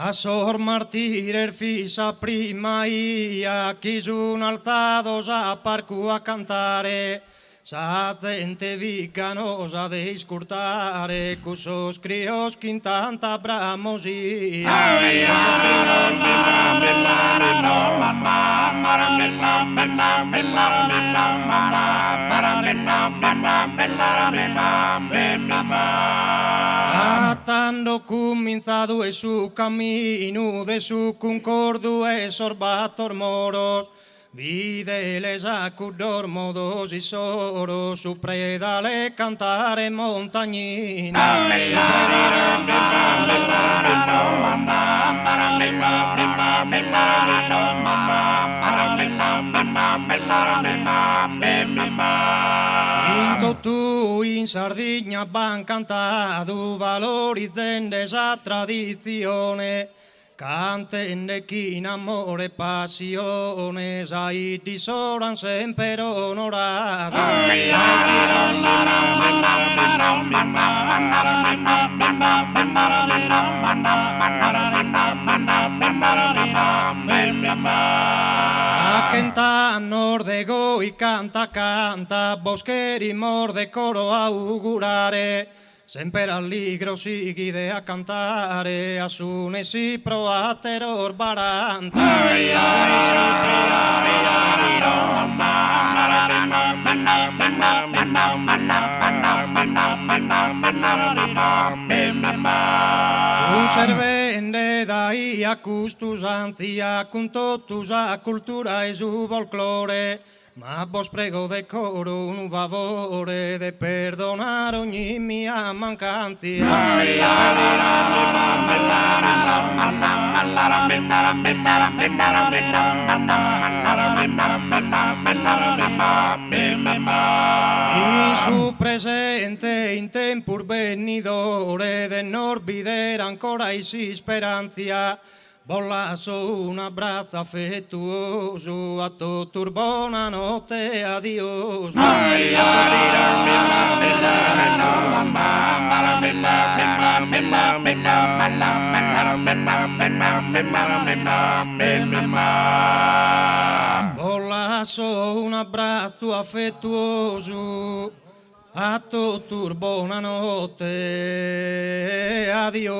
A Sor Martirer fisa prima ia, chi sono alzados a parco a cantare, sa gente vicanosa de iscurtare, cusos crios que tanta bramosia. Atando comienzado es su camino de su concordo es sorbator moros, videles acudor modos y soros, su preda le cantare montañina. In tu in Sardegna van cantado valorizzando esa tradizione, cantende chi in amore e passione, sai ti soran sempre onorati. A canta nordego y canta, boscheri morde coro augurare, sempre alligro sigide a cantare, asune si proateror baranta. Un servende dai a custus anzia, con totusa cultura e su folklore, ma vos prego de coro un favore de perdonar ogni mia mancanzia. In su presente in tempur venidore de norbidere ancora i si speranzia, vollasso un abbraccio affettuoso a tutti, buonanotte, addio. Vollasso un abbraccio affettuoso a tutti, buonanotte, addio.